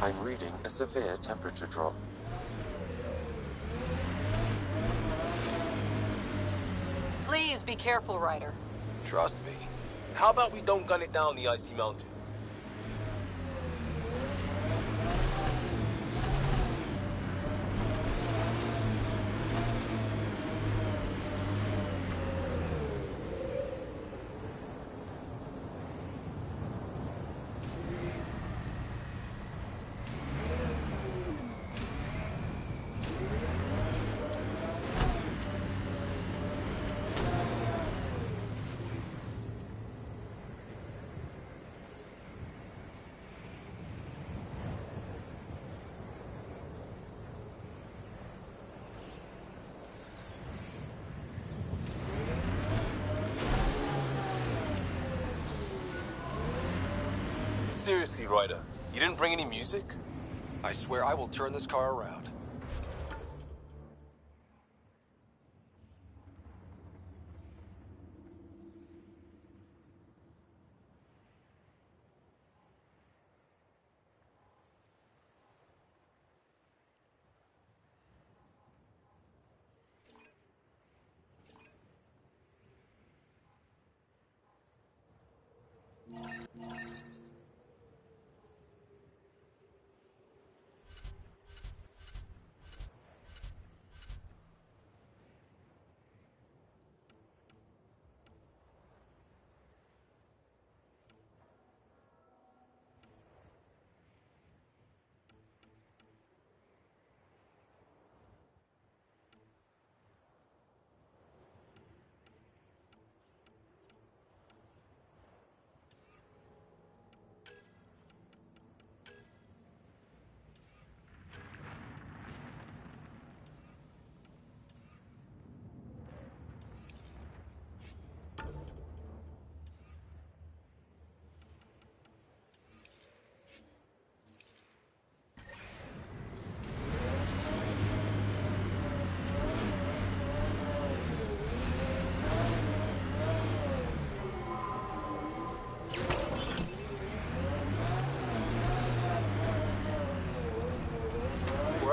I'm reading a severe temperature drop. Please be careful, Ryder. Trust me. How about we don't gun it down the icy mountain? Seriously, Ryder, you didn't bring any music? I swear I will turn this car around.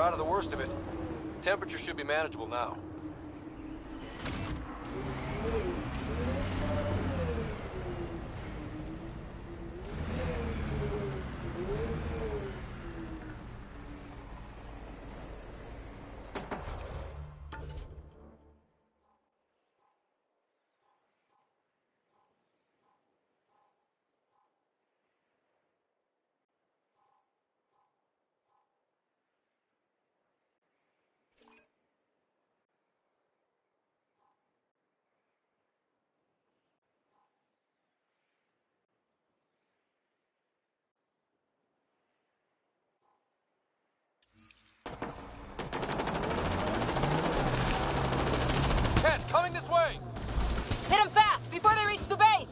we're out of the worst of it. Temperature should be manageable now. Cat, coming this way! Hit them fast before they reach the base!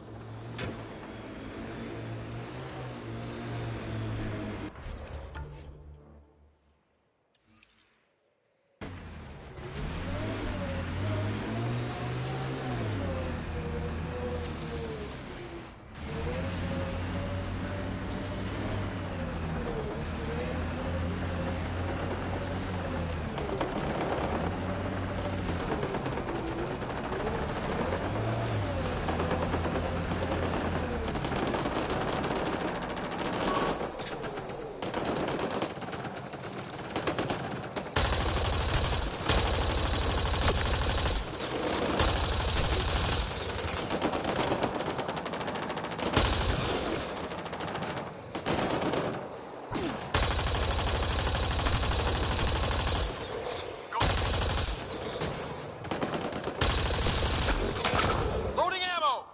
Loading ammo!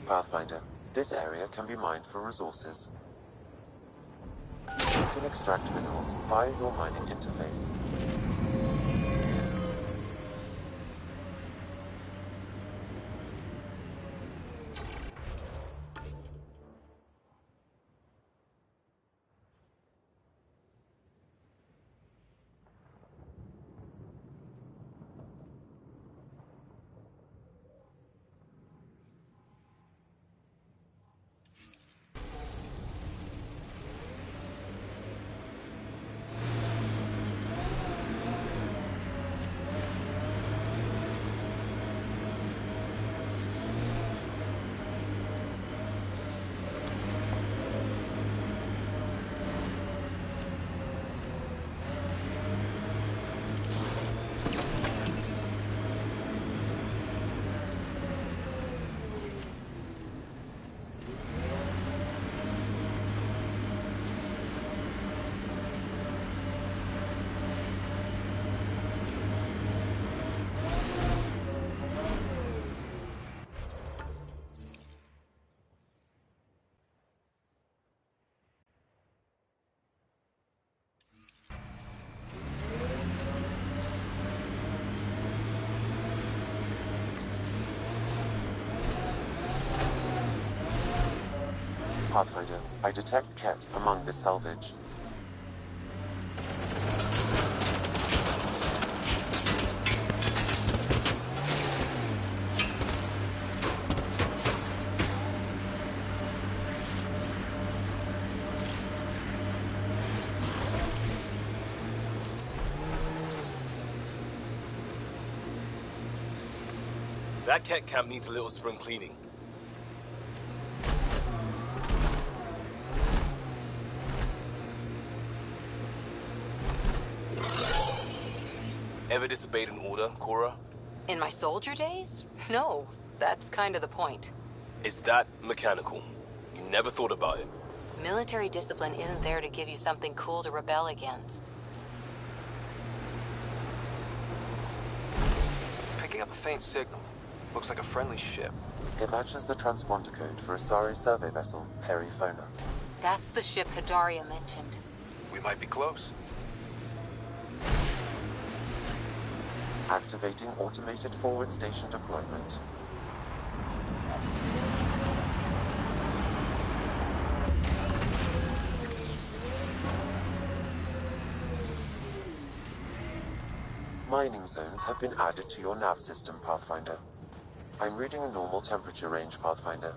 Pathfinder, this area can be mined for resources. You can extract minerals via your mining interface. Pathfinder, I detect Ket among this salvage. That cat camp needs a little spring cleaning. Ever disobeyed an order, Cora? In my soldier days? No, that's kind of the point. Is that mechanical? You never thought about it. Military discipline isn't there to give you something cool to rebel against. Picking up a faint signal. Looks like a friendly ship. It matches the transponder code for Asari survey vessel, Perifona. That's the ship Hadaria mentioned. We might be close. Activating automated forward station deployment. Mining zones have been added to your nav system, Pathfinder. I'm reading a normal temperature range, Pathfinder.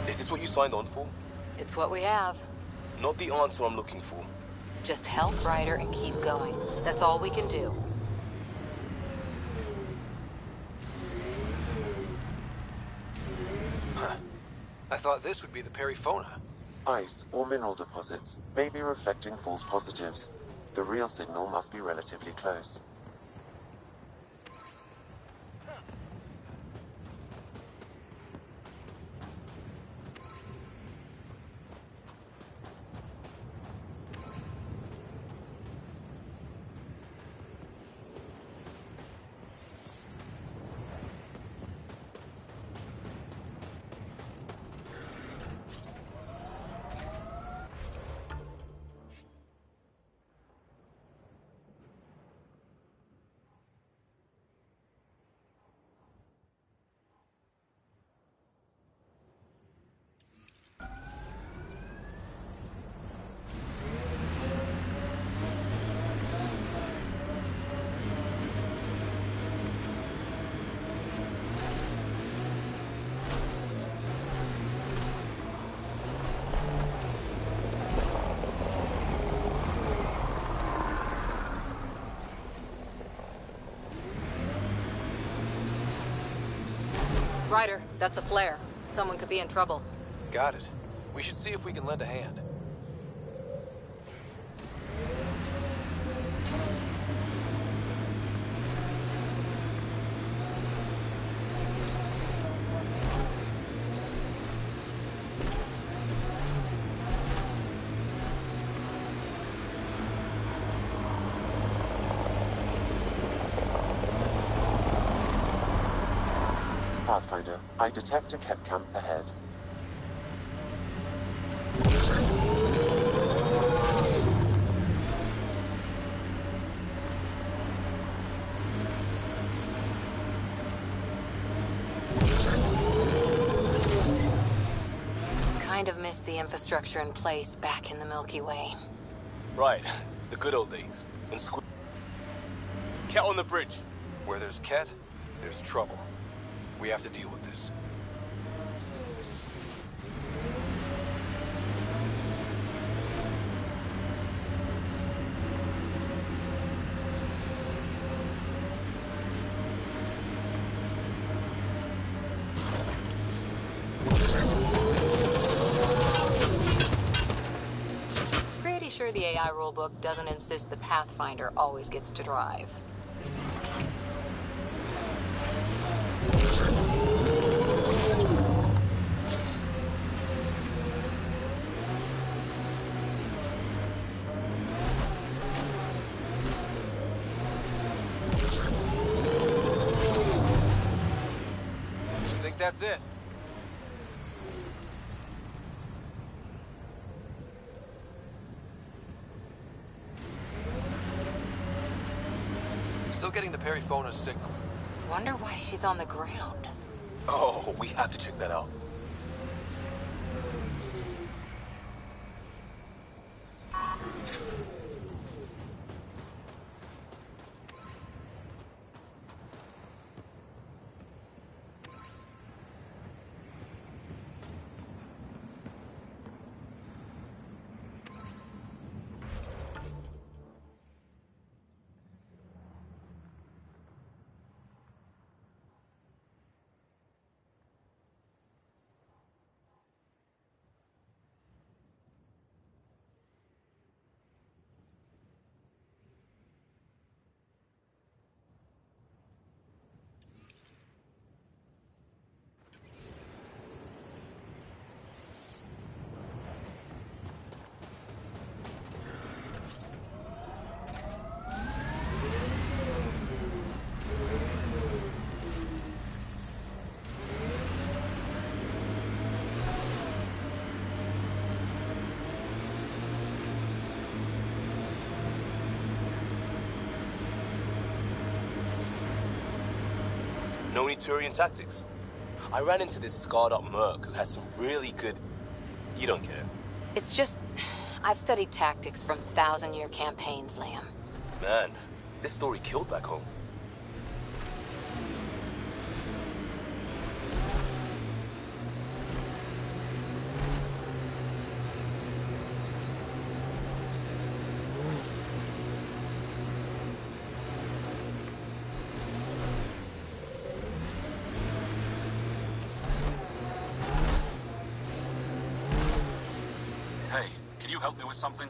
Is this what you signed on for? It's what we have. Not the answer I'm looking for. Just help Ryder and keep going. That's all we can do. Huh. I thought this would be the Perifona. Ice or mineral deposits may be reflecting false positives. The real signal must be relatively close. Ryder, that's a flare. Someone could be in trouble. Got it. We should see if we can lend a hand. Pathfinder, I detect a Ket camp ahead. the infrastructure in place back in the Milky Way. Right. The good old days. And Cat on the bridge. Where there's Ket, there's trouble. We have to deal with this. Pretty sure the AI rulebook doesn't insist the Pathfinder always gets to drive. Think that's it? Still getting the Periphona's signal. Wonder why she's on the ground. Oh, we have to check that out. No need Turian tactics. I ran into this scarred-up merc who had some really good... You don't care. It's just, I've studied tactics from 1,000-year campaigns, Liam. Man, this story killed back home. Hey, can you help me with something?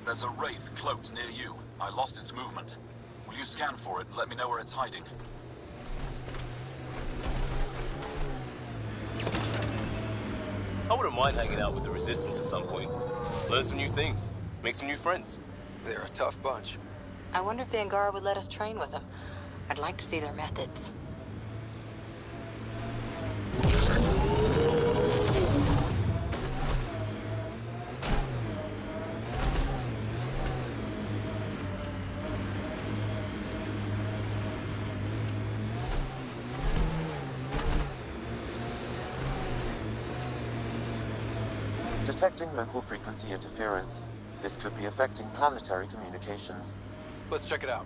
There's a wraith cloaked near you. I lost its movement. Will you scan for it and let me know where it's hiding? I wouldn't mind hanging out with the Resistance at some point. Learn some new things. Make some new friends. They're a tough bunch. I wonder if the Angara would let us train with them. I'd like to see their methods. Detecting local frequency interference. This could be affecting planetary communications. Let's check it out.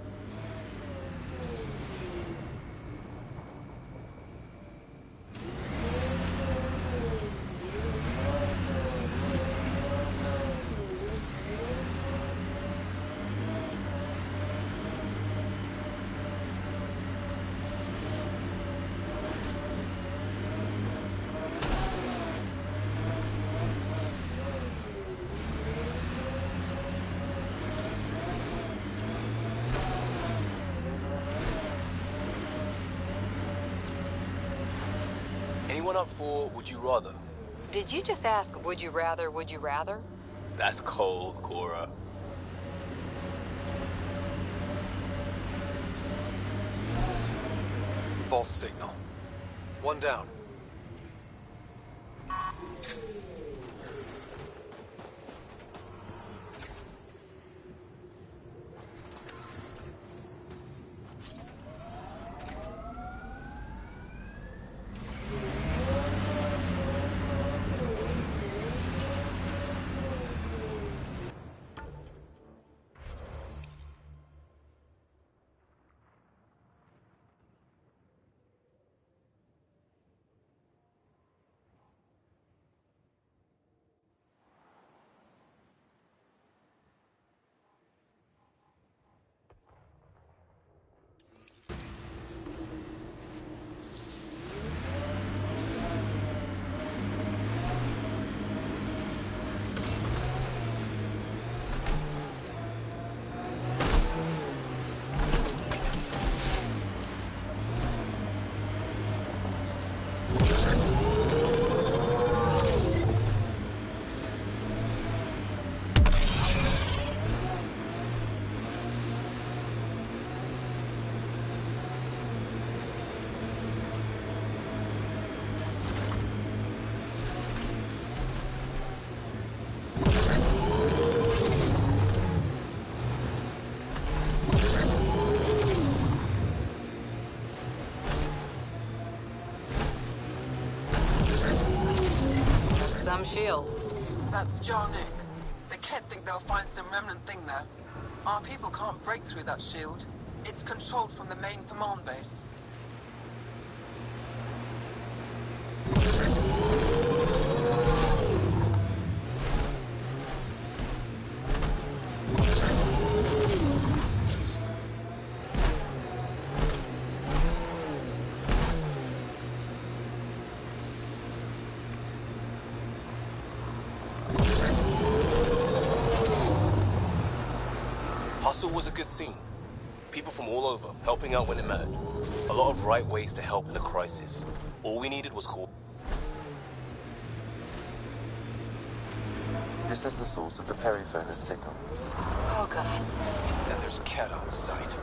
Anyone up for Would You Rather? Did you just ask, would you rather, would you rather? That's cold, Cora. False signal. One down. real. That's Jarnik. The Kett think they'll find some remnant thing there. Our people can't break through that shield. It's controlled from the main command base. Hustle was a good scene. People from all over, helping out when it mattered. A lot of right ways to help in a crisis. All we needed was cool. This is the source of the periphone's signal. Oh, God. And there's Kett on site.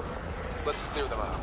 Let's clear them out.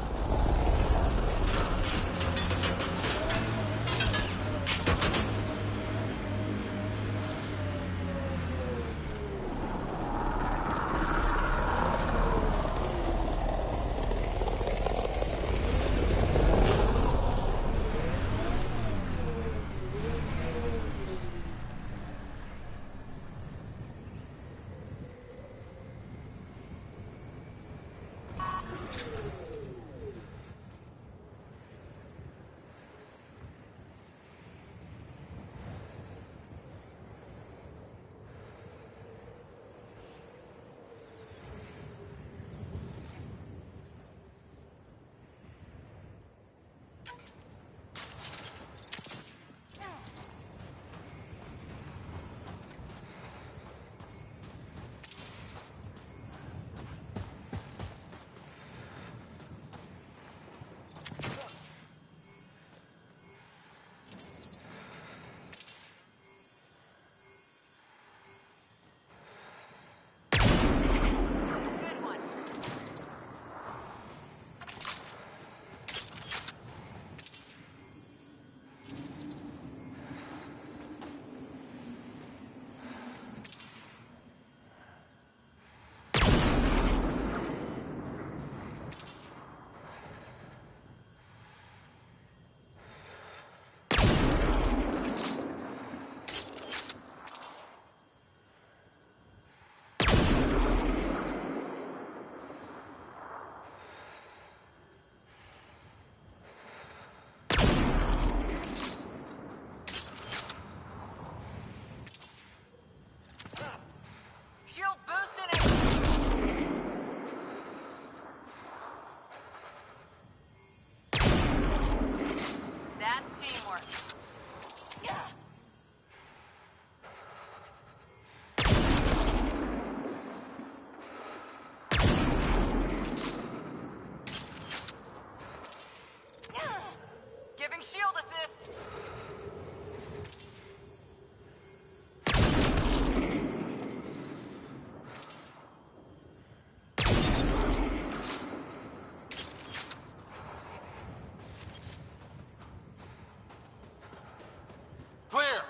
Clear!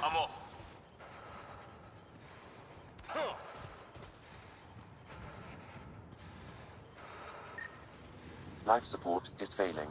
I'm off. Life support is failing.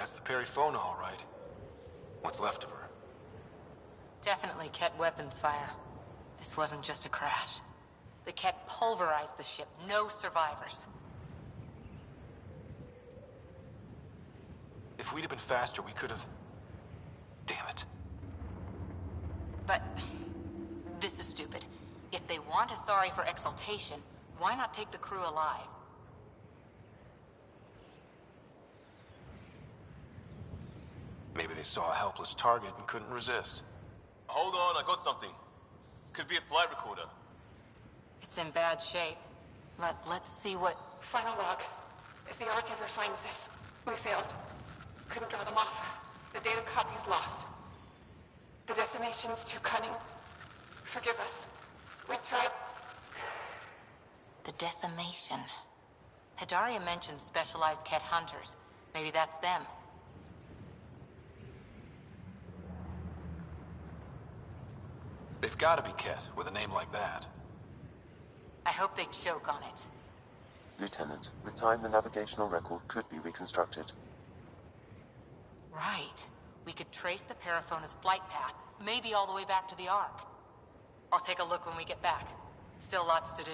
That's the Perifona, all right. What's left of her. Definitely Ket weapons fire. This wasn't just a crash. The Ket pulverized the ship. No survivors. If we'd have been faster, we could have... Damn it. But this is stupid. If they want a sorry for exaltation, why not take the crew alive? Maybe they saw a helpless target and couldn't resist. Hold on, I got something. Could be a flight recorder. It's in bad shape. But let's see what... Final log. If the Ark ever finds this, we failed. Couldn't draw them off. The data copy's lost. The decimation's too cunning. Forgive us. We tried... The decimation. Hidaria mentioned specialized Ket hunters. Maybe that's them. They've got to be Ket with a name like that. I hope they choke on it. Lieutenant, with time the navigational record could be reconstructed. Right. We could trace the Perifona's flight path, maybe all the way back to the Ark. I'll take a look when we get back. Still lots to do.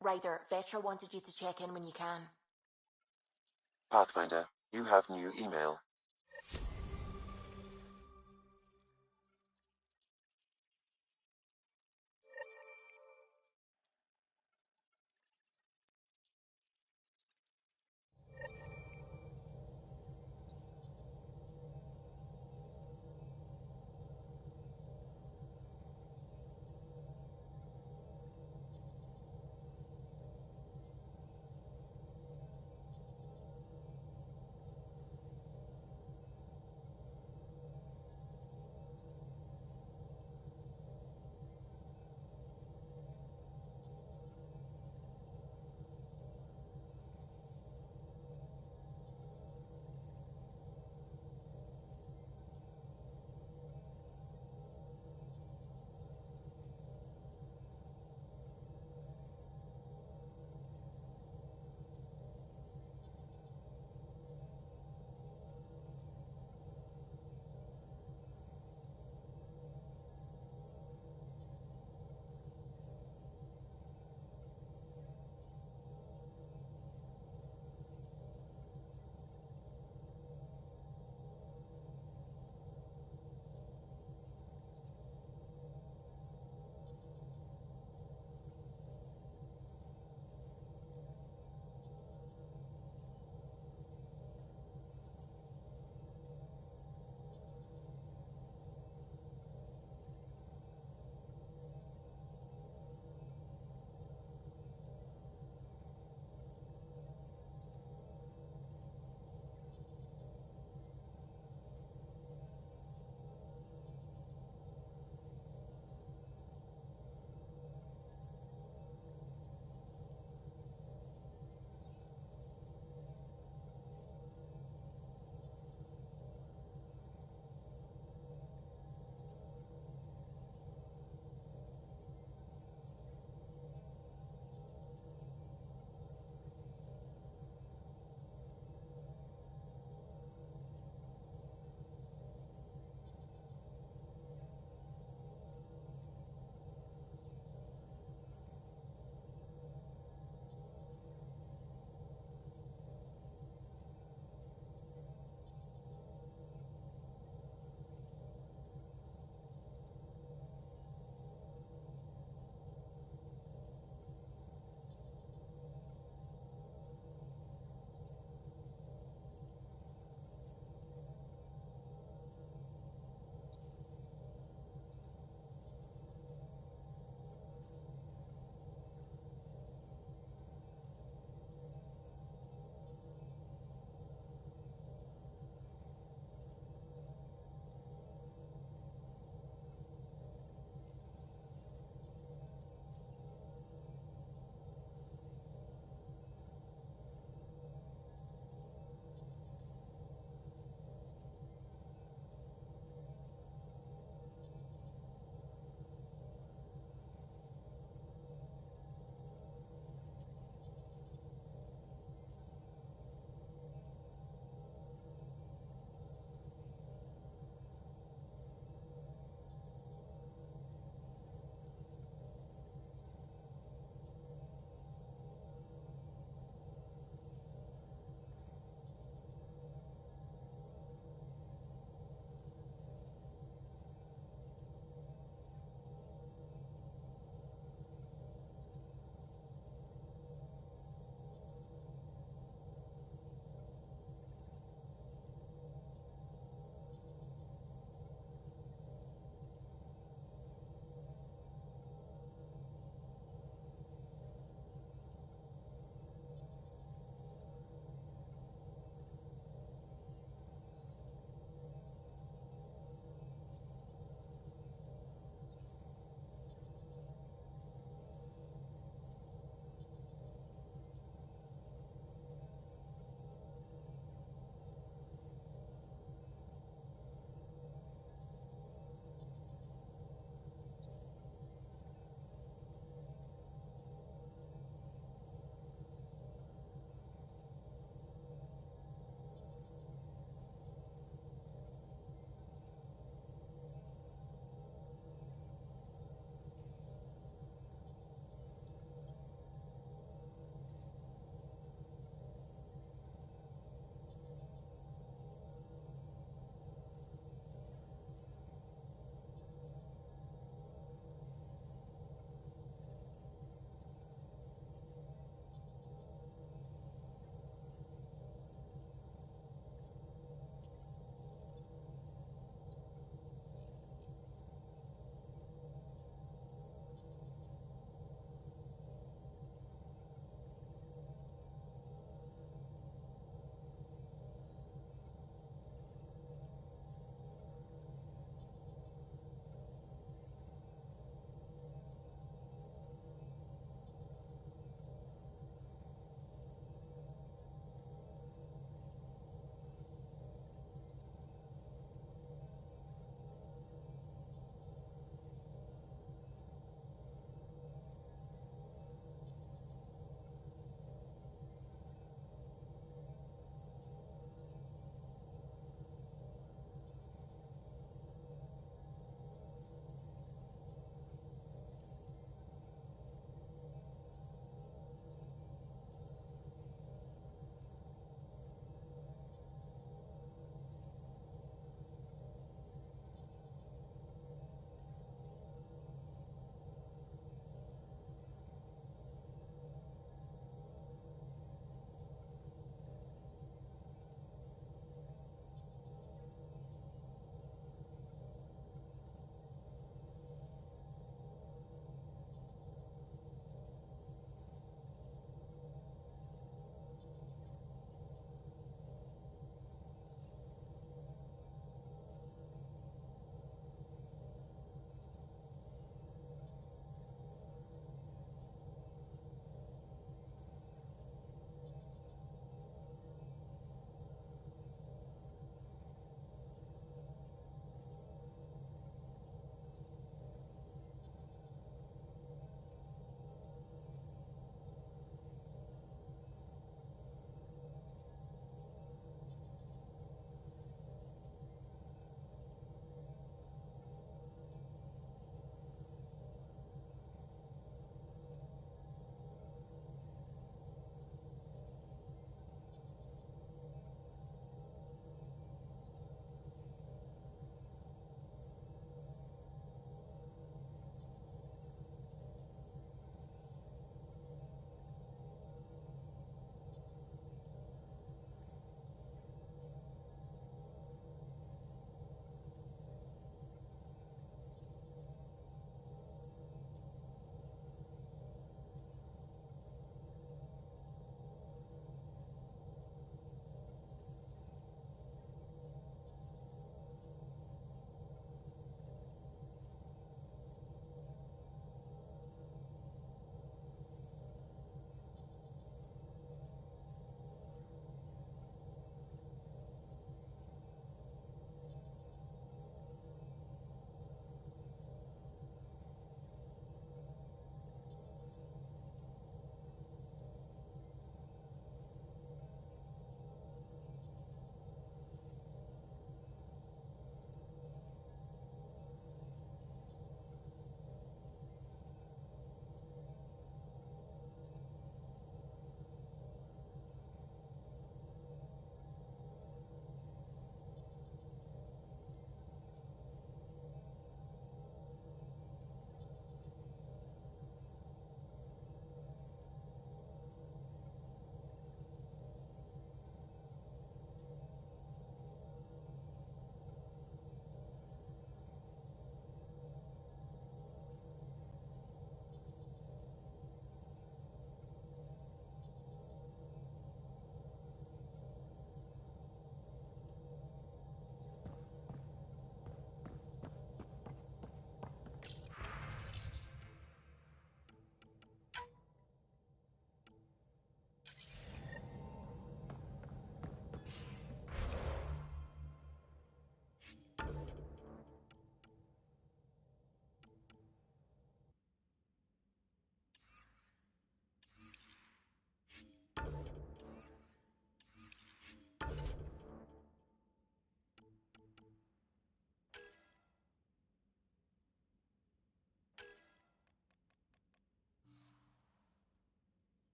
Ryder, Vetra wanted you to check in when you can. Pathfinder, you have new email.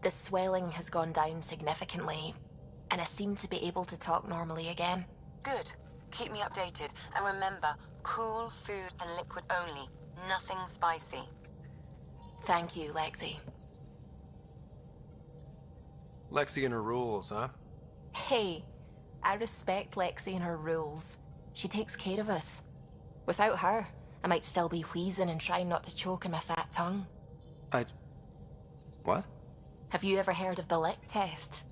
The swelling has gone down significantly, and I seem to be able to talk normally again. Good. Keep me updated. And remember, cool food and liquid only. Nothing spicy. Thank you, Lexi. Lexi and her rules, huh? Hey, I respect Lexi and her rules. She takes care of us. Without her, I might still be wheezing and trying not to choke in my fat tongue. What? Have you ever heard of the lick test?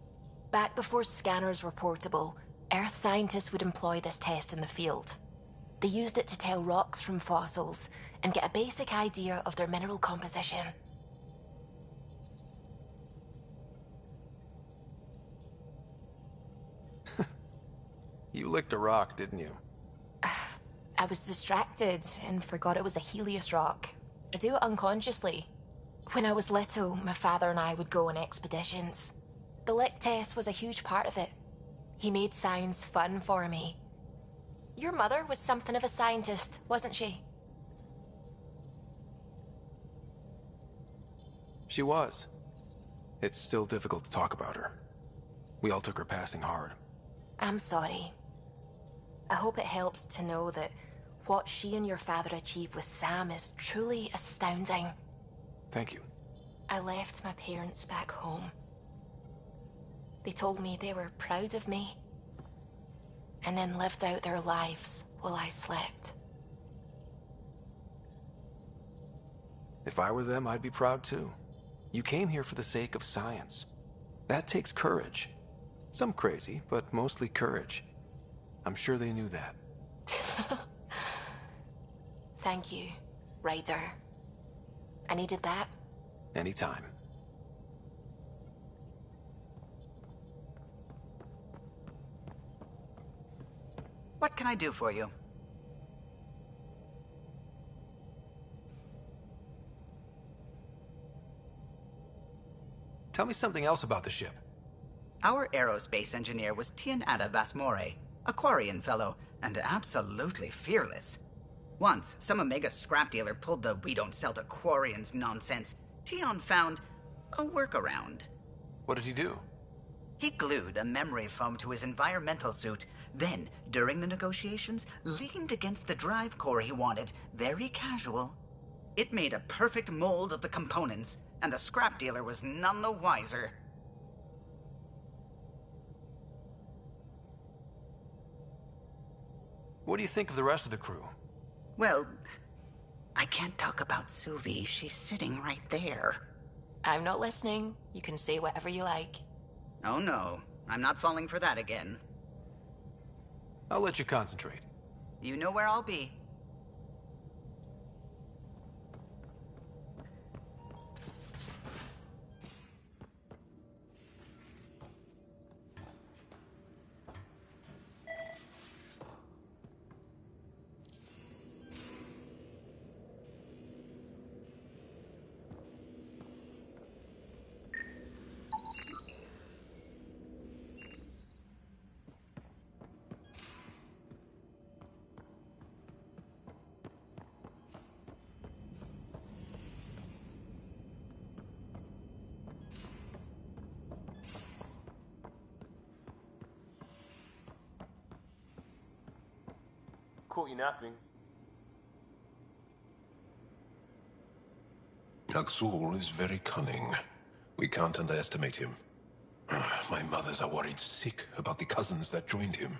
Back before scanners were portable, Earth scientists would employ this test in the field. They used it to tell rocks from fossils and get a basic idea of their mineral composition. You licked a rock, didn't you? I was distracted and forgot it was a Helios rock. I do it unconsciously. When I was little, my father and I would go on expeditions. The lick test was a huge part of it. He made science fun for me. Your mother was something of a scientist, wasn't she? She was. It's still difficult to talk about her. We all took her passing hard. I'm sorry. I hope it helps to know that what she and your father achieved with Sam is truly astounding. Thank you. I left my parents back home. They told me they were proud of me, and then lived out their lives while I slept. If I were them, I'd be proud too. You came here for the sake of science. That takes courage. Some crazy, but mostly courage. I'm sure they knew that. Thank you, Ryder. I needed that. Anytime. What can I do for you? Tell me something else about the ship. Our aerospace engineer was Tianada Vasmore, a Quarian fellow, and absolutely fearless. Once, some Omega scrap dealer pulled the "we don't sell to Quarians" nonsense. Tion found a workaround. What did he do? He glued a memory foam to his environmental suit, then, during the negotiations, leaned against the drive core he wanted, very casual. It made a perfect mold of the components, and the scrap dealer was none the wiser. What do you think of the rest of the crew? Well, I can't talk about Suvi. She's sitting right there. I'm not listening. You can say whatever you like. Oh no, I'm not falling for that again. I'll let you concentrate. You know where I'll be. Caught you napping. Yaksul is very cunning. We can't underestimate him. My mothers are worried sick about the cousins that joined him.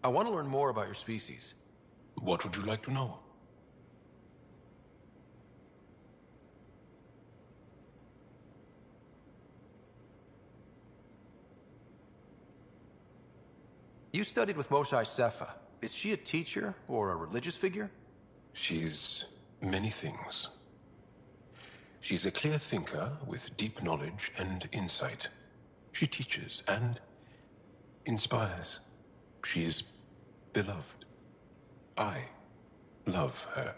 I want to learn more about your species. What would you like to know? You studied with Moshae Sefa. Is she a teacher or a religious figure? She's many things. She's a clear thinker with deep knowledge and insight. She teaches and inspires. She's beloved. I love her.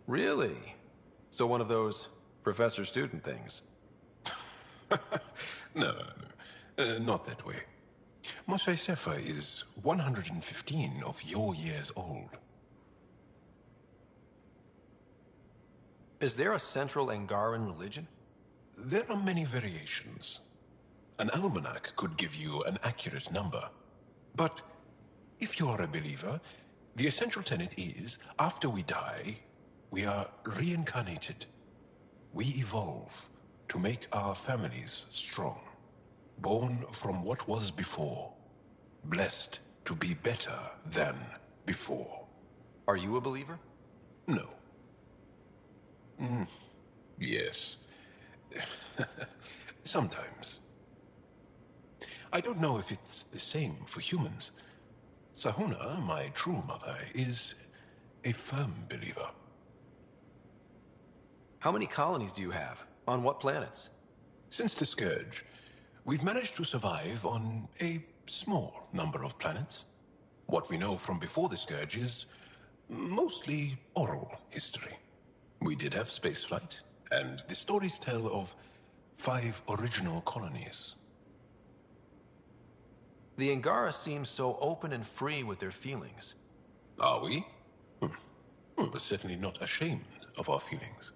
Really? So one of those professor-student things? No, not that way. Moshae Sefa is 115 of your years old. Is there a central Angaran religion? There are many variations. An almanac could give you an accurate number. But if you are a believer, the essential tenet is, after we die, we are reincarnated. We evolve to make our families strong. Born from what was before. Blessed to be better than before. Are you a believer? No. Yes. Sometimes. I don't know if it's the same for humans. Sahuna, my true mother, is a firm believer. How many colonies do you have? On what planets? Since the Scourge, we've managed to survive on a small number of planets. What we know from before the Scourge is mostly oral history. We did have spaceflight, and the stories tell of 5 original colonies. The Angara seem so open and free with their feelings. Are we? We're certainly not ashamed of our feelings.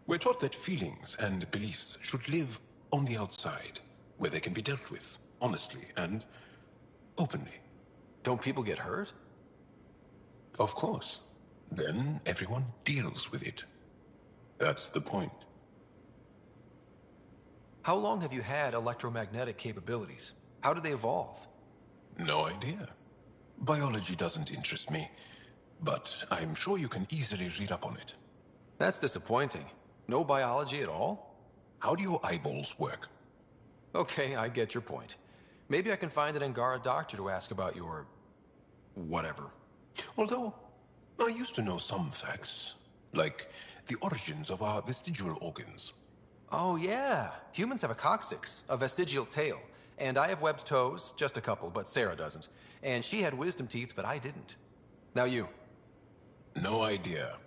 We're taught that feelings and beliefs should live on the outside, where they can be dealt with, honestly and openly. Don't people get hurt? Of course. Then everyone deals with it. That's the point. How long have you had electromagnetic capabilities? How did they evolve? No idea. Biology doesn't interest me, but I'm sure you can easily read up on it. That's disappointing. No biology at all? How do your eyeballs work? Okay, I get your point. Maybe I can find an Angara doctor to ask about your... whatever. Although, I used to know some facts, like the origins of our vestigial organs. Oh yeah, humans have a coccyx, a vestigial tail, and I have webbed toes, just a couple, but Sarah doesn't. And she had wisdom teeth, but I didn't. Now you. No idea.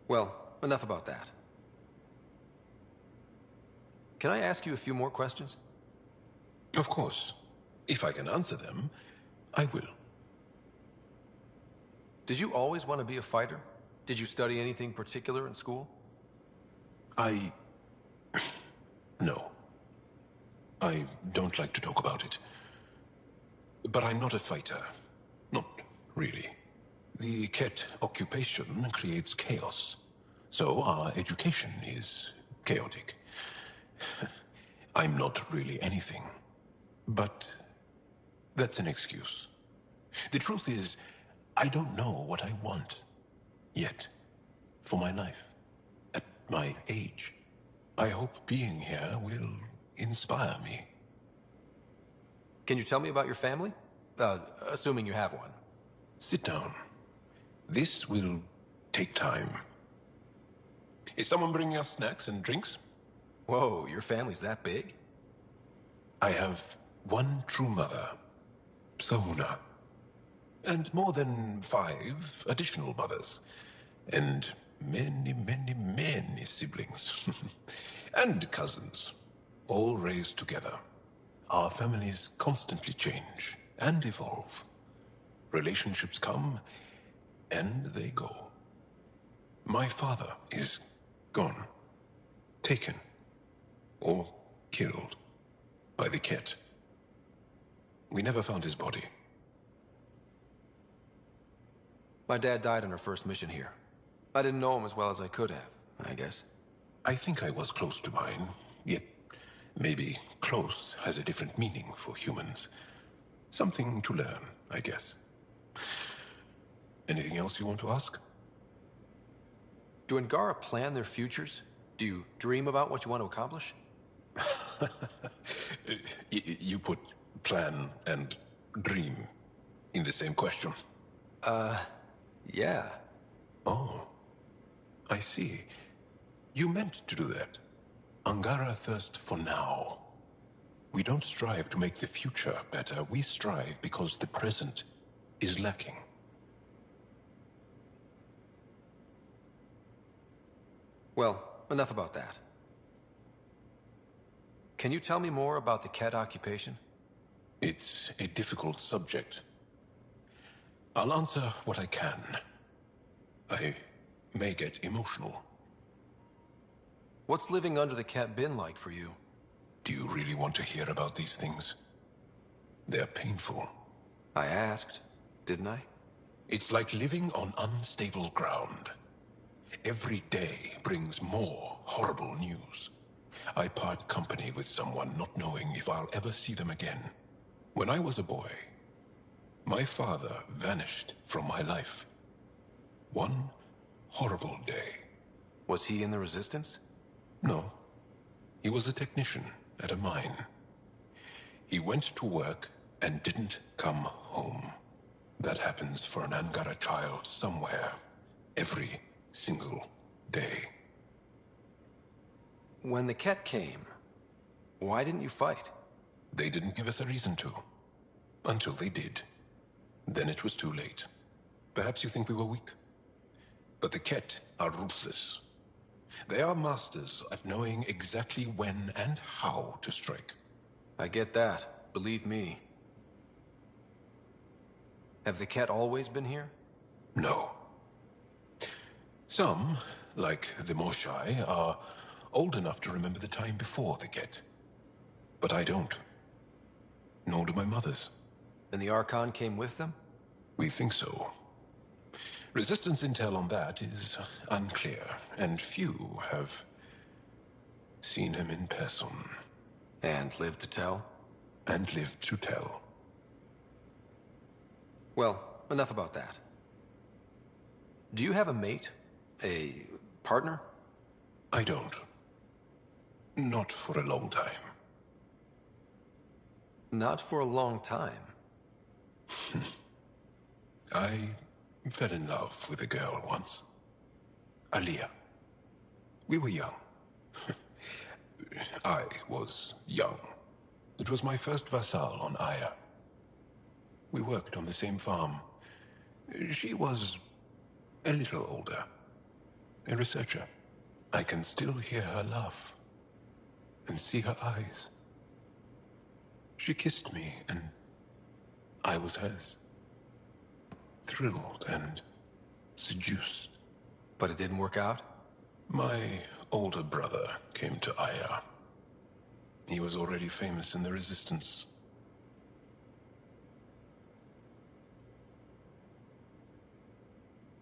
Well, enough about that. Can I ask you a few more questions? Of course. If I can answer them, I will. Did you always want to be a fighter? Did you study anything particular in school? No. I don't like to talk about it. But I'm not a fighter. Not really. The Ket occupation creates chaos. So our education is chaotic. I'm not really anything. But that's an excuse. The truth is, I don't know what I want. Yet. For my life. At my age. I hope being here will inspire me. Can you tell me about your family? Assuming you have one. Sit down. This will take time. Is someone bringing us snacks and drinks? Whoa, your family's that big? I have one true mother, Sahuna. And more than 5 additional mothers. And many, many, many siblings. And cousins. All raised together. Our families constantly change and evolve. Relationships come and they go. My father is gone. Taken. Or killed. By the Ket. We never found his body. My dad died on our first mission here. I didn't know him as well as I could have, I guess. I think I was close to mine, yet maybe close has a different meaning for humans. Something to learn, I guess. Anything else you want to ask? Do Angara plan their futures? Do you dream about what you want to accomplish? You put plan and dream in the same question. Yeah. Oh, I see. You meant to do that. Angara thirst for now. We don't strive to make the future better. We strive because the present is lacking. Well, enough about that. Can you tell me more about the Ket occupation? It's a difficult subject. I'll answer what I can. I may get emotional. What's living under the Ket been like for you? Do you really want to hear about these things? They're painful. I asked, didn't I? It's like living on unstable ground. Every day brings more horrible news. I part company with someone not knowing if I'll ever see them again. When I was a boy, my father vanished from my life. One horrible day. Was he in the Resistance? No. He was a technician at a mine. He went to work and didn't come home. That happens for an Angara child somewhere, every single day. When the Ket came, why didn't you fight? They didn't give us a reason to. Until they did. Then it was too late. Perhaps you think we were weak. But the Ket are ruthless. They are masters at knowing exactly when and how to strike. I get that, believe me. Have the Ket always been here? No. Some, like the Moshai, are old enough to remember the time before the Ket. But I don't. Nor do my mothers. And the Archon came with them? We think so. Resistance intel on that is unclear, and few have seen him in person. And lived to tell? And lived to tell. Well, enough about that. Do you have a mate? A partner? I don't. Not for a long time. Not for a long time? I fell in love with a girl once. Aliyah. We were young. I was young. It was my first vassal on Aya. We worked on the same farm. She was a little older. A researcher. I can still hear her laugh. And see her eyes. She kissed me, and I was hers. Thrilled and seduced. But it didn't work out? My older brother came to Aya. He was already famous in the Resistance.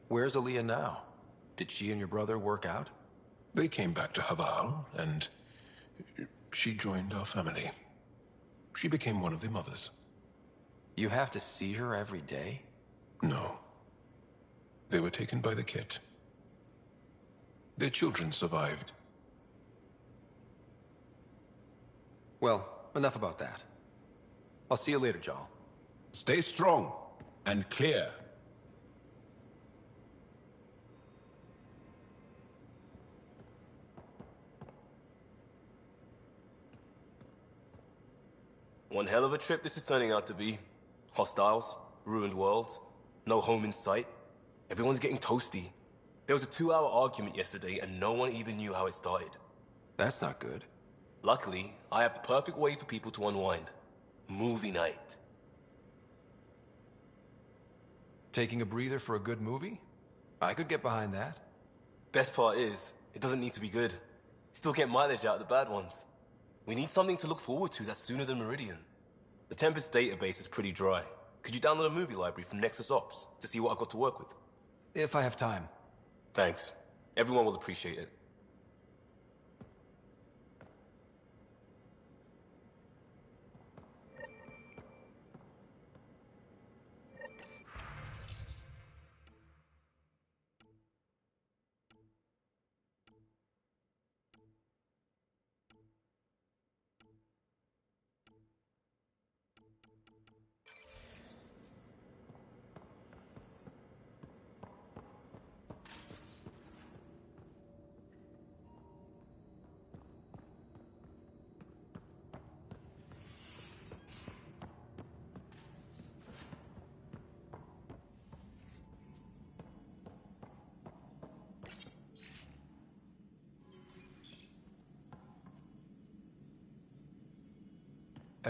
Where's Aliyah now? Did she and your brother work out? They came back to Haval, and she joined our family. She became one of the mothers. You have to see her every day? No. They were taken by the Ket. Their children survived. Well, enough about that. I'll see you later, Jal. Stay strong and clear. One hell of a trip this is turning out to be. Hostiles, ruined worlds, no home in sight. Everyone's getting toasty. There was a 2-hour argument yesterday and no one even knew how it started. That's not good. Luckily, I have the perfect way for people to unwind. Movie night. Taking a breather for a good movie? I could get behind that. Best part is, it doesn't need to be good. Still get mileage out of the bad ones. We need something to look forward to that's sooner than Meridian. The Tempest database is pretty dry. Could you download a movie library from Nexus Ops to see what I've got to work with? If I have time. Thanks. Everyone will appreciate it.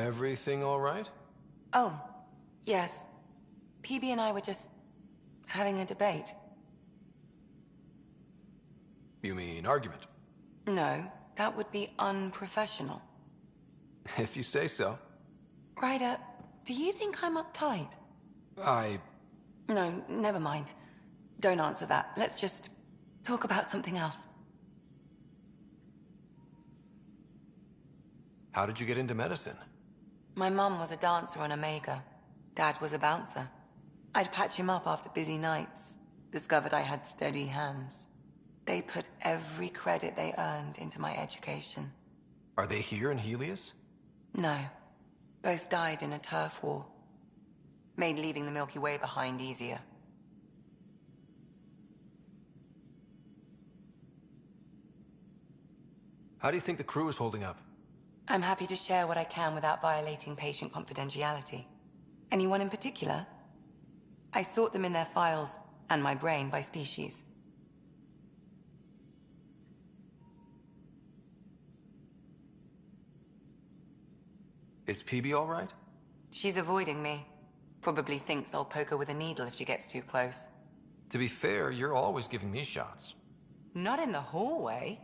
Everything all right? Oh, yes. PB and I were just having a debate. You mean argument? No, that would be unprofessional. If you say so. Ryder, do you think I'm uptight? No, never mind. Don't answer that. Let's just talk about something else. How did you get into medicine? My mum was a dancer on Omega. Dad was a bouncer. I'd patch him up after busy nights. Discovered I had steady hands. They put every credit they earned into my education. Are they here in Helios? No. Both died in a turf war. Made leaving the Milky Way behind easier. How do you think the crew is holding up? I'm happy to share what I can without violating patient confidentiality. Anyone in particular? I sort them in their files, and my brain by species. Is PB all right? She's avoiding me. Probably thinks I'll poke her with a needle if she gets too close. To be fair, you're always giving me shots. Not in the hallway.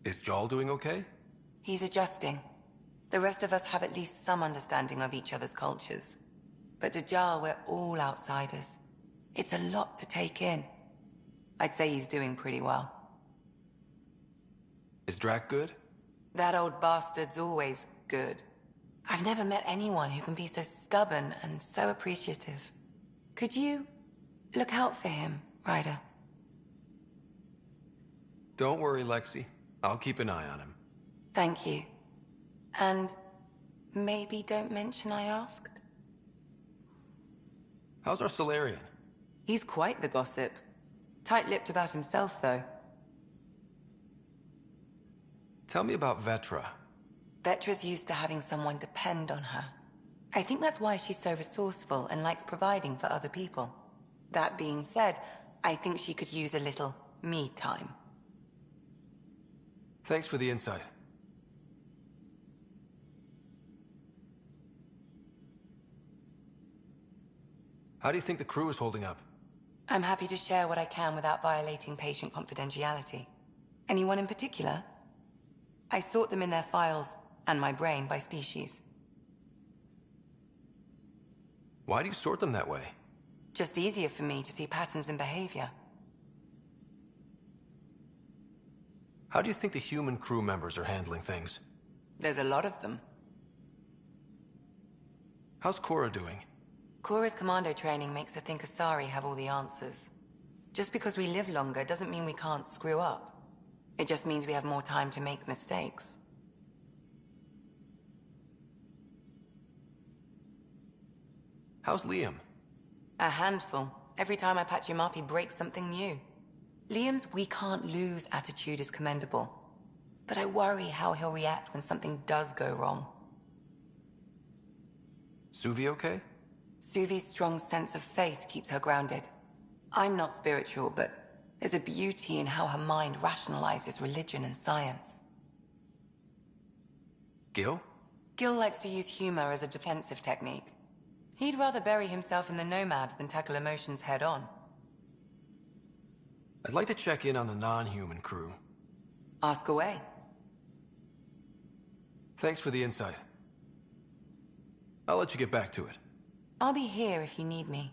Is Jal doing okay? He's adjusting. The rest of us have at least some understanding of each other's cultures. But to Jal, we're all outsiders. It's a lot to take in. I'd say he's doing pretty well. Is Drac good? That old bastard's always good. I've never met anyone who can be so stubborn and so appreciative. Could you look out for him, Ryder? Don't worry, Lexi. I'll keep an eye on him. Thank you. And maybe don't mention I asked? How's our Solarian? He's quite the gossip. Tight-lipped about himself, though. Tell me about Vetra. Vetra's used to having someone depend on her. I think that's why she's so resourceful and likes providing for other people. That being said, I think she could use a little me time. Thanks for the insight. How do you think the crew is holding up? I'm happy to share what I can without violating patient confidentiality. Anyone in particular? I sort them in their files, and my brain by species. Why do you sort them that way? Just easier for me to see patterns in behavior. How do you think the human crew members are handling things? There's a lot of them. How's Cora doing? Cora's commando training makes her think Asari have all the answers. Just because we live longer doesn't mean we can't screw up. It just means we have more time to make mistakes. How's Liam? A handful. Every time I patch him up, he breaks something new. Liam's we can't lose attitude is commendable. But I worry how he'll react when something does go wrong. Suvi okay? Suvi's strong sense of faith keeps her grounded. I'm not spiritual, but there's a beauty in how her mind rationalizes religion and science. Gil? Gil likes to use humor as a defensive technique. He'd rather bury himself in the Nomad than tackle emotions head-on. I'd like to check in on the non-human crew. Ask away. Thanks for the insight. I'll let you get back to it. I'll be here if you need me.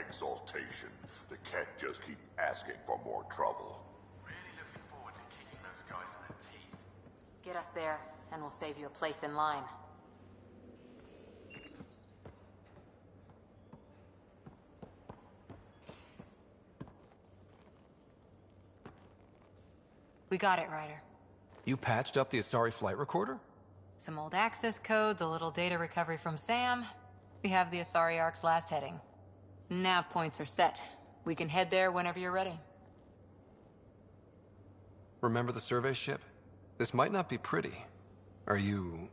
Exaltation. The Kett just keep asking for more trouble. Really looking forward to kicking those guys in the teeth. Get us there, and we'll save you a place in line. We got it, Ryder. You patched up the Asari flight recorder? Some old access codes, a little data recovery from Sam. We have the Asari Ark's last heading. Nav points are set. We can head there whenever you're ready. Remember the survey ship? This might not be pretty. Are you...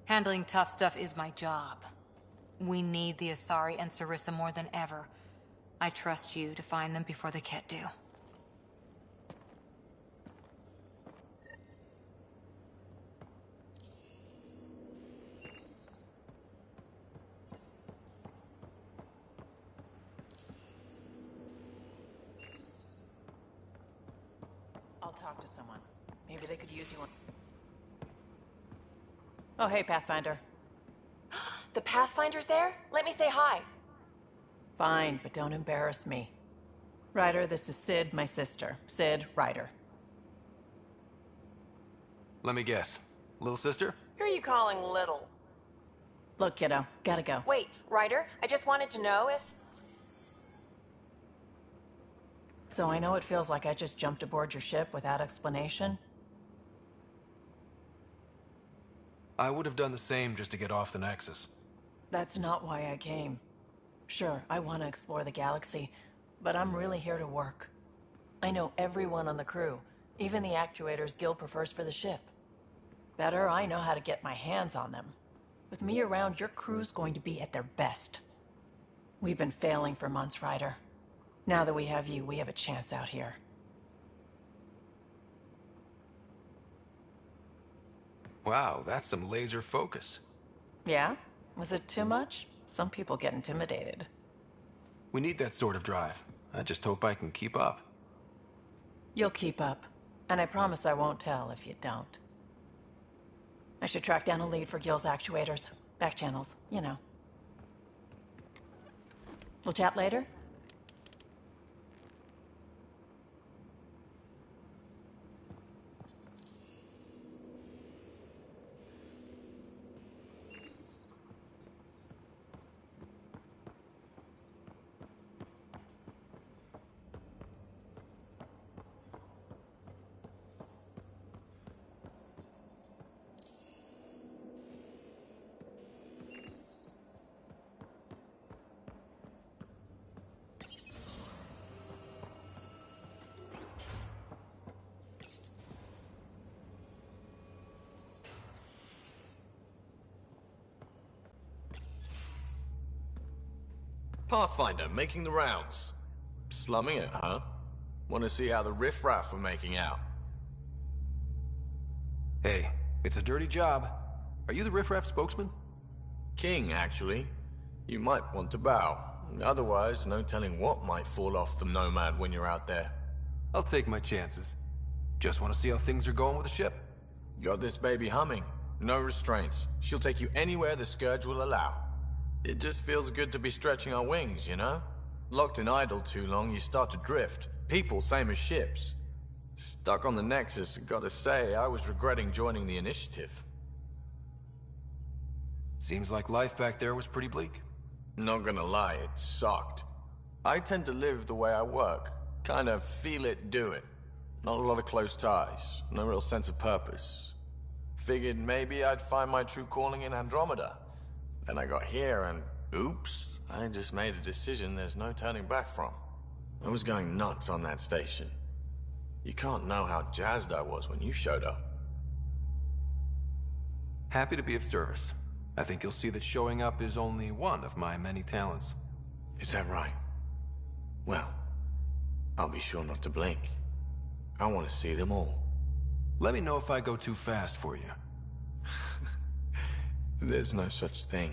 Handling tough stuff is my job. We need the Asari and Sarissa more than ever. I trust you to find them before the Ket do. I'll talk to someone. Maybe they could use you on... Oh, hey, Pathfinder. The Pathfinder's there? Let me say hi. Fine, but don't embarrass me. Ryder, this is Sid, my sister. Sid, Ryder. Let me guess. Little sister? Who are you calling little? Look, kiddo, gotta go. Wait, Ryder, I just wanted to know if... So I know it feels like I just jumped aboard your ship without explanation. I would have done the same just to get off the Nexus. That's not why I came. Sure, I want to explore the galaxy, but I'm really here to work. I know everyone on the crew, even the actuators Gil prefers for the ship. Better, I know how to get my hands on them. With me around, your crew's going to be at their best. We've been failing for months, Ryder. Now that we have you, we have a chance out here. Wow, that's some laser focus. Yeah? Was it too much? Some people get intimidated. We need that sort of drive. I just hope I can keep up. You'll keep up. And I promise I won't tell if you don't. I should track down a lead for Gil's actuators. Back channels, you know. We'll chat later? Pathfinder, making the rounds. Slumming it, huh? Want to see how the riffraff are making out? Hey, it's a dirty job. Are you the riffraff spokesman? King, actually. You might want to bow. Otherwise, no telling what might fall off the Nomad when you're out there. I'll take my chances. Just want to see how things are going with the ship. Got this baby humming. No restraints. She'll take you anywhere the Scourge will allow. It just feels good to be stretching our wings, you know? Locked in idle too long, you start to drift. People, same as ships. Stuck on the Nexus, gotta say, I was regretting joining the Initiative. Seems like life back there was pretty bleak. Not gonna lie, it sucked. I tend to live the way I work. Kind of feel it, do it. Not a lot of close ties, no real sense of purpose. Figured maybe I'd find my true calling in Andromeda. Then I got here and, oops, I just made a decision there's no turning back from. I was going nuts on that station. You can't know how jazzed I was when you showed up. Happy to be of service. I think you'll see that showing up is only one of my many talents. Is that right? Well, I'll be sure not to blink. I want to see them all. Let me know if I go too fast for you. There's no such thing.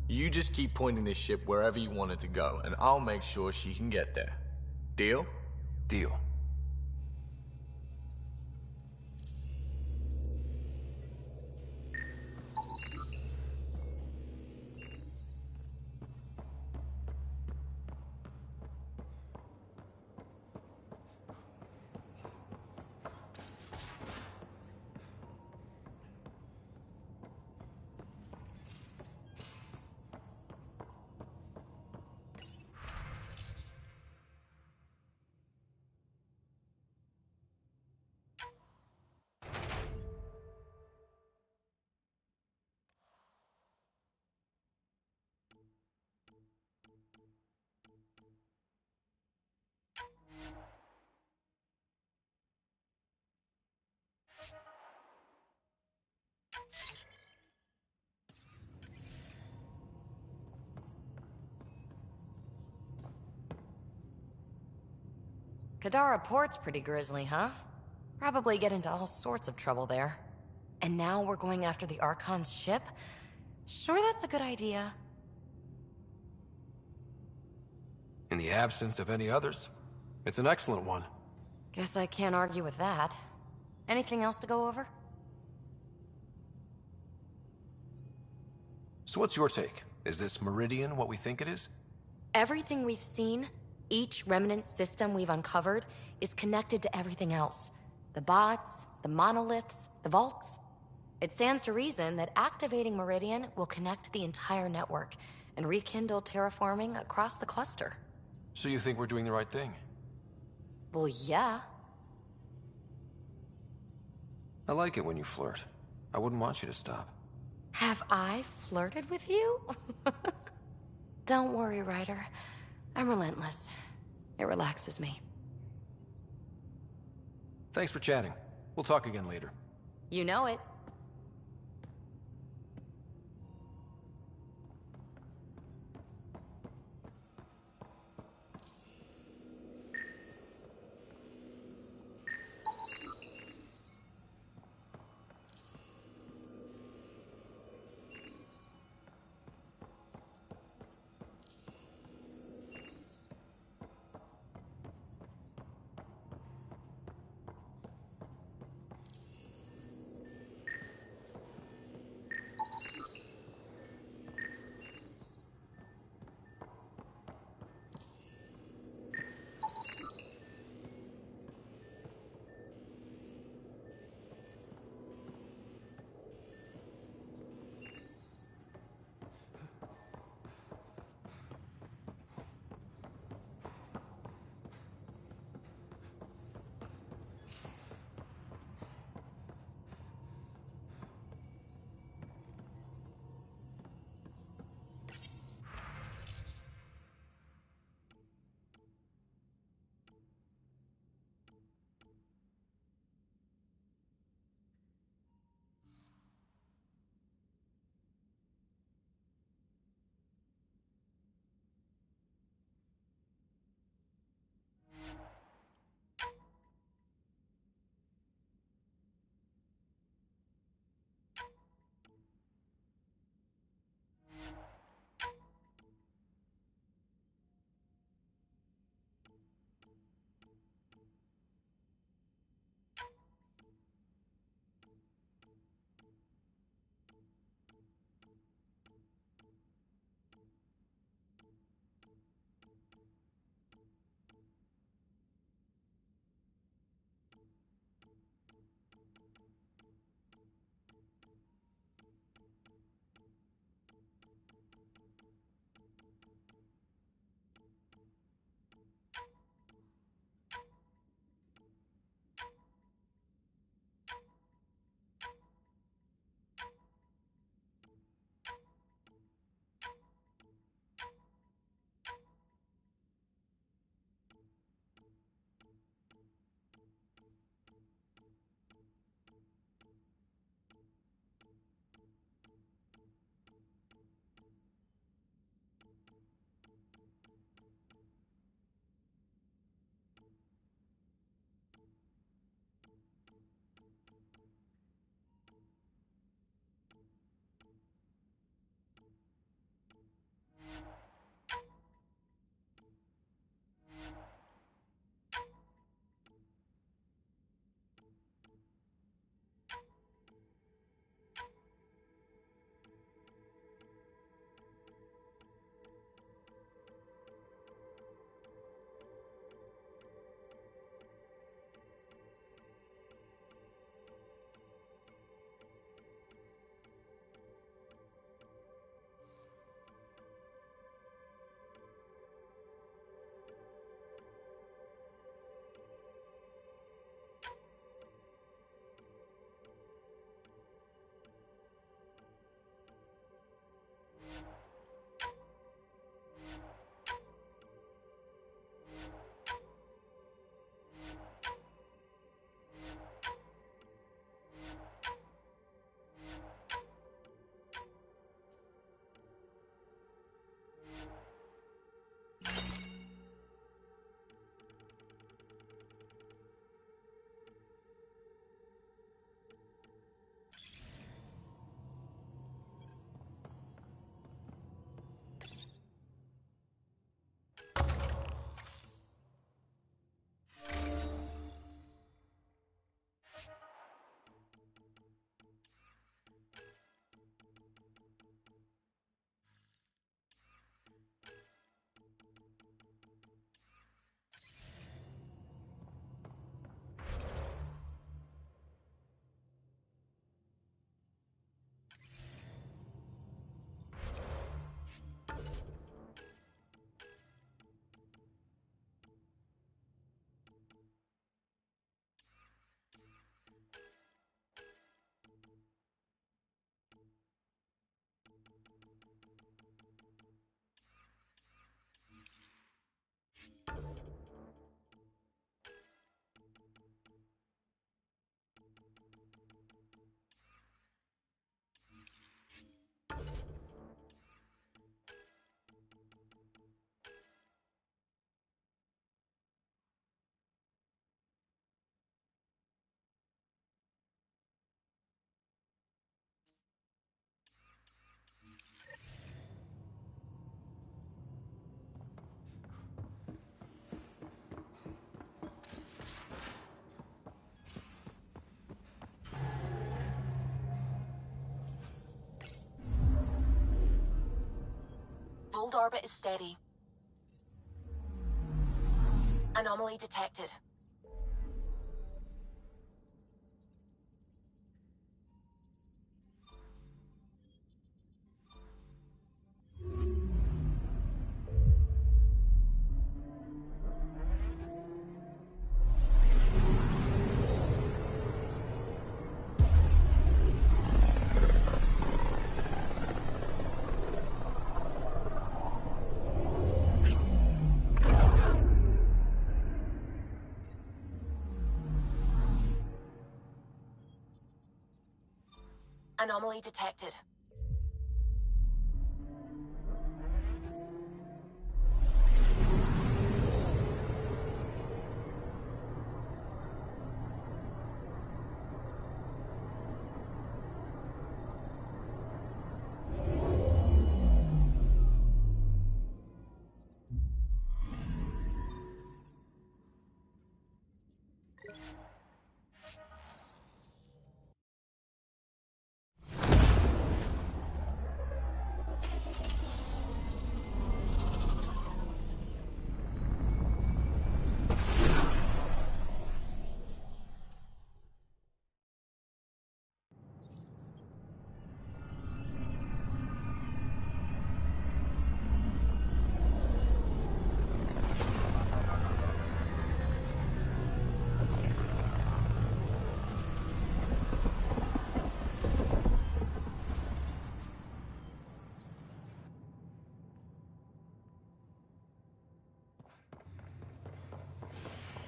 You just keep pointing this ship wherever you want it to go, and I'll make sure she can get there. Deal? Deal. Tadara Port's pretty grisly, huh? Probably get into all sorts of trouble there. And now we're going after the Archon's ship? Sure, that's a good idea. In the absence of any others, it's an excellent one. Guess I can't argue with that. Anything else to go over? So what's your take? Is this Meridian what we think it is? Everything we've seen, each remnant system we've uncovered, is connected to everything else. The bots, the monoliths, the vaults. It stands to reason that activating Meridian will connect the entire network and rekindle terraforming across the cluster. So you think we're doing the right thing? Well, yeah. I like it when you flirt. I wouldn't want you to stop. Have I flirted with you? Don't worry, Ryder. I'm relentless. It relaxes me. Thanks for chatting. We'll talk again later. You know it. Hold orbit is steady. Anomaly detected. Anomaly detected.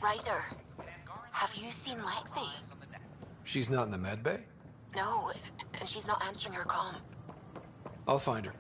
Ryder, have you seen Lexi? She's not in the med bay? No, and she's not answering her comm. I'll find her.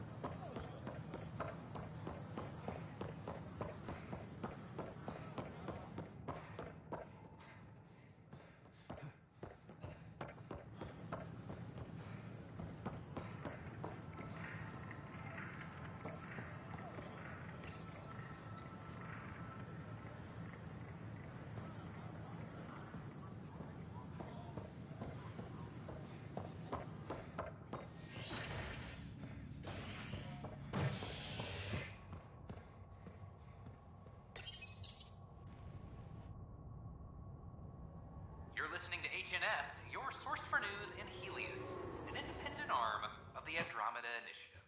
You're listening to HNS, your source for news in Helios, an independent arm of the Andromeda Initiative.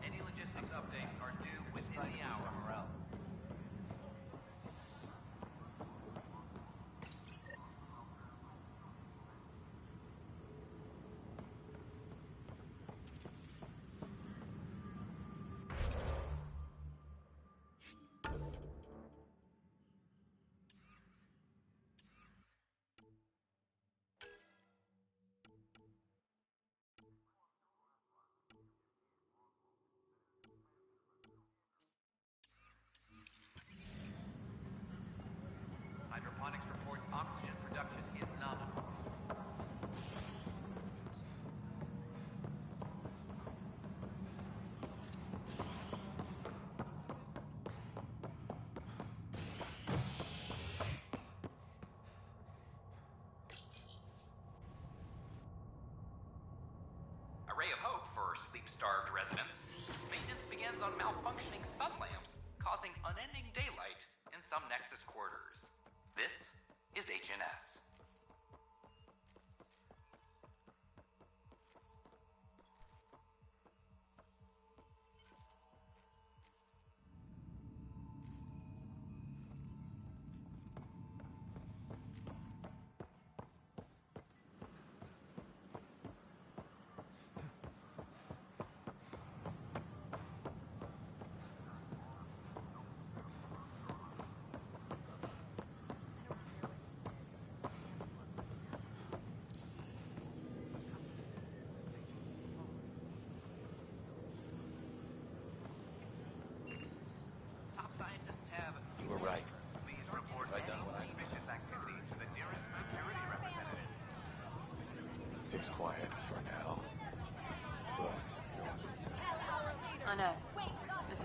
Any logistics updates are due within the hour. Hydroponics reports oxygen production is nominal. A ray of hope for sleep-starved residents. Maintenance begins on malfunctioning sun lamps, causing unending daylight in some Nexus quarters. This is HNS.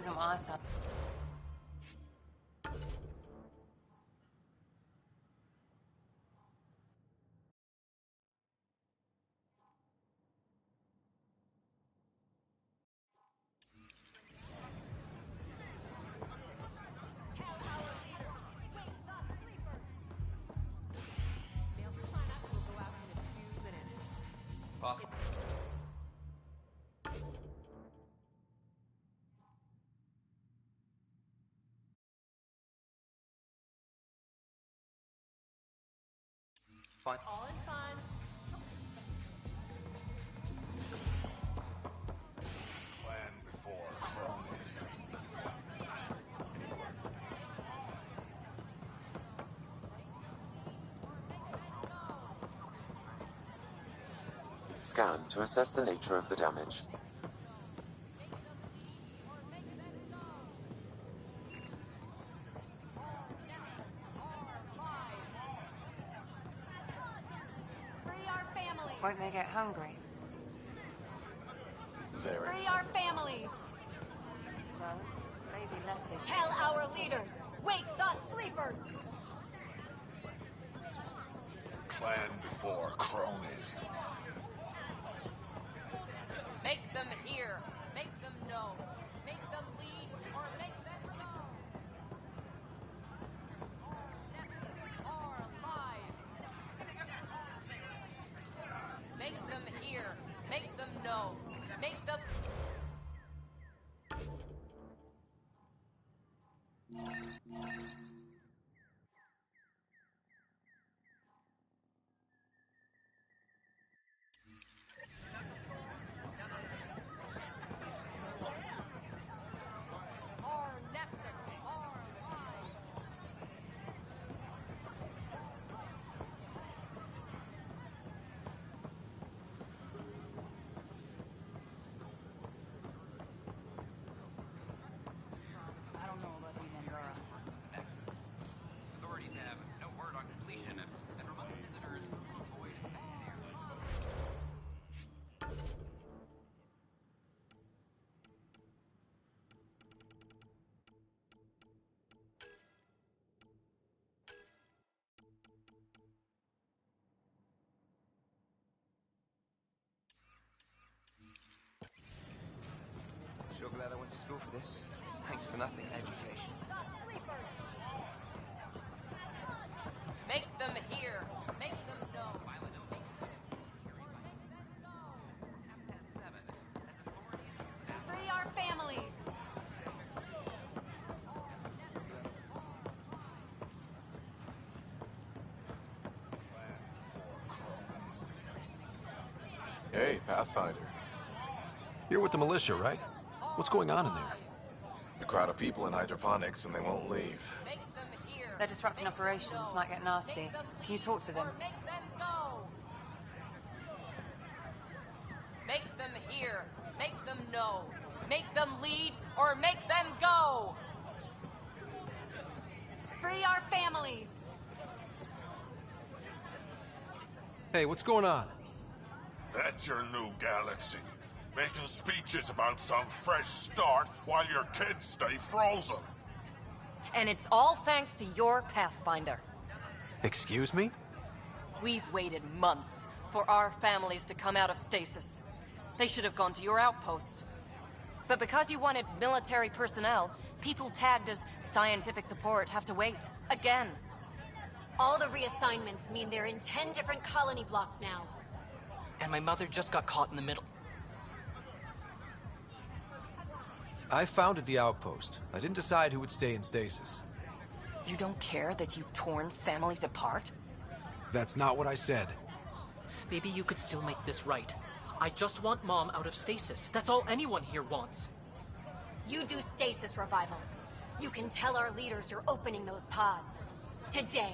some awesome. Fine. All in fun. Plan before cronies. Scan to assess the nature of the damage. Free our families. Why'd they get hungry? Very. Free our families. So, baby lettuce. Tell our leaders. Wake the sleepers. Plan before cronies. Make them hear. Make them know. Make them lead or make them go. Our lives. Make them hear. Make them know. Make them... Our nexus. Our lives. I don't know about these Angara. Authorities have no word on completion and remote visitors avoid bad areas. Sure glad I went to school for this. Thanks for nothing, education. Make them hear. Make them know. Free our families. Hey, Pathfinder. You're with the militia, right? What's going on in there? A crowd of people in hydroponics and they won't leave. They're disrupting operations. Might get nasty. Can you talk to them? Make them go. Make them hear. Make them know. Make them lead or make them go. Free our families. Hey, what's going on? That's your new galaxy. Making speeches about some fresh start while your kids stay frozen. And it's all thanks to your Pathfinder. Excuse me? We've waited months for our families to come out of stasis. They should have gone to your outpost. But because you wanted military personnel, people tagged as scientific support have to wait. Again. All the reassignments mean they're in 10 different colony blocks now. And my mother just got caught in the middle. I founded the outpost. I didn't decide who would stay in stasis. You don't care that you've torn families apart? That's not what I said. Maybe you could still make this right. I just want Mom out of stasis. That's all anyone here wants. You do stasis revivals. You can tell our leaders you're opening those pods. Today.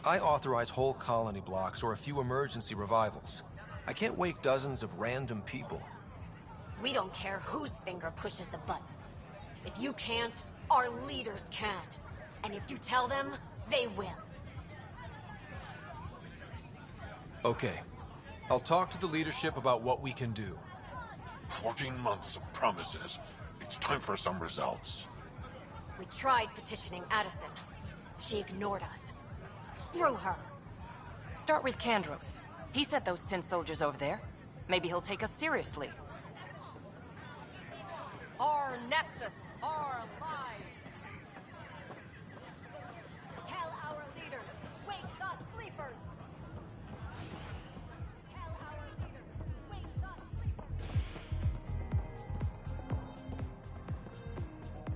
I authorize whole colony blocks or a few emergency revivals. I can't wake dozens of random people. We don't care whose finger pushes the button. If you can't, our leaders can. And if you tell them, they will. Okay. I'll talk to the leadership about what we can do. 14 months of promises. It's time for some results. We tried petitioning Addison. She ignored us. Screw her. Start with Kandros. He sent those 10 soldiers over there. Maybe he'll take us seriously. Our Nexus, our lives. Tell our leaders, wake the sleepers. Tell our leaders, wake the sleepers.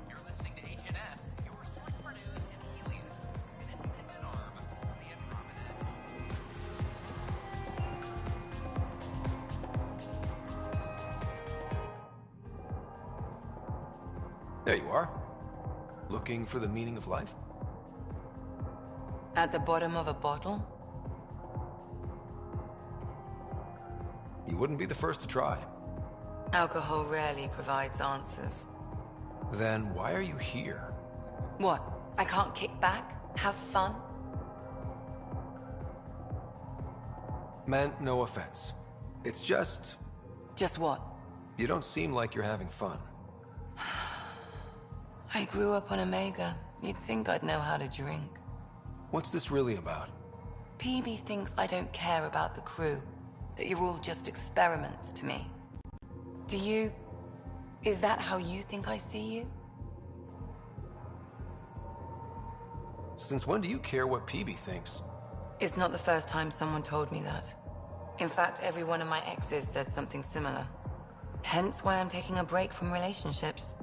You're listening to HNS, your source for news in Helios, an independent arm of the Andromeda. There you are. Looking for the meaning of life? At the bottom of a bottle? You wouldn't be the first to try. Alcohol rarely provides answers. Then why are you here? What? I can't kick back? Have fun? Meant no offense. It's just... Just what? You don't seem like you're having fun. I grew up on Omega. You'd think I'd know how to drink. What's this really about? PB thinks I don't care about the crew. That you're all just experiments to me. Do you... Is that how you think I see you? Since when do you care what PB thinks? It's not the first time someone told me that. In fact, every one of my exes said something similar. Hence why I'm taking a break from relationships.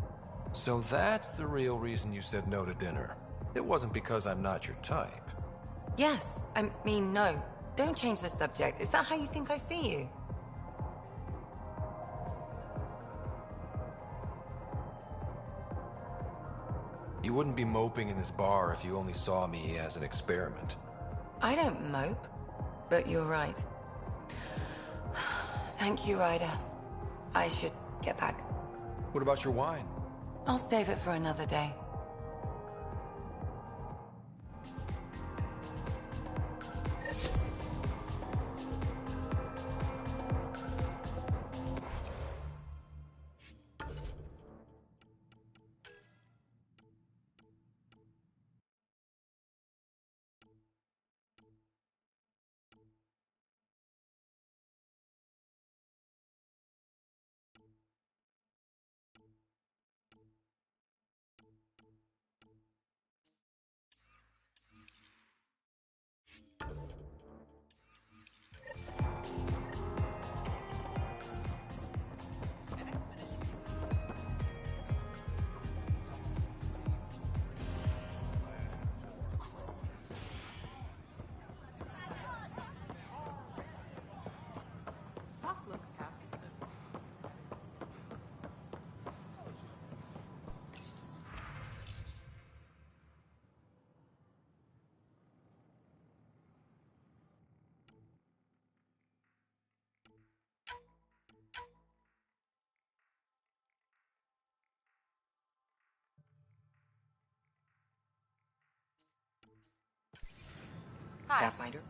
So that's the real reason you said no to dinner. It wasn't because I'm not your type. Yes, I mean, no. Don't change the subject. Is that how you think I see you? You wouldn't be moping in this bar if you only saw me as an experiment. I don't mope, but you're right. Thank you, Ryder. I should get back. What about your wine? I'll save it for another day. Hi. Pathfinder?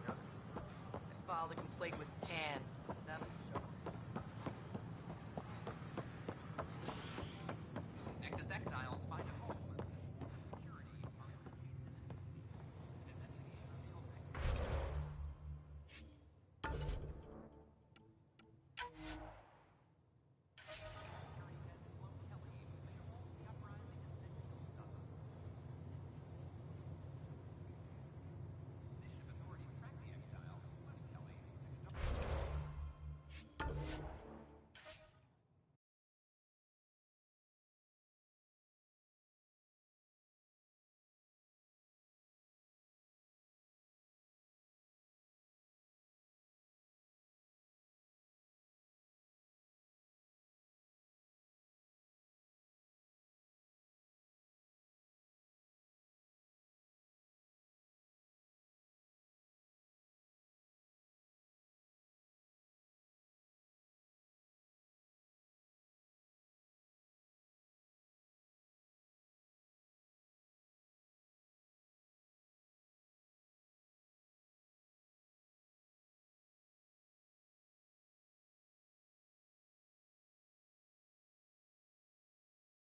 I filed a complaint with Tan.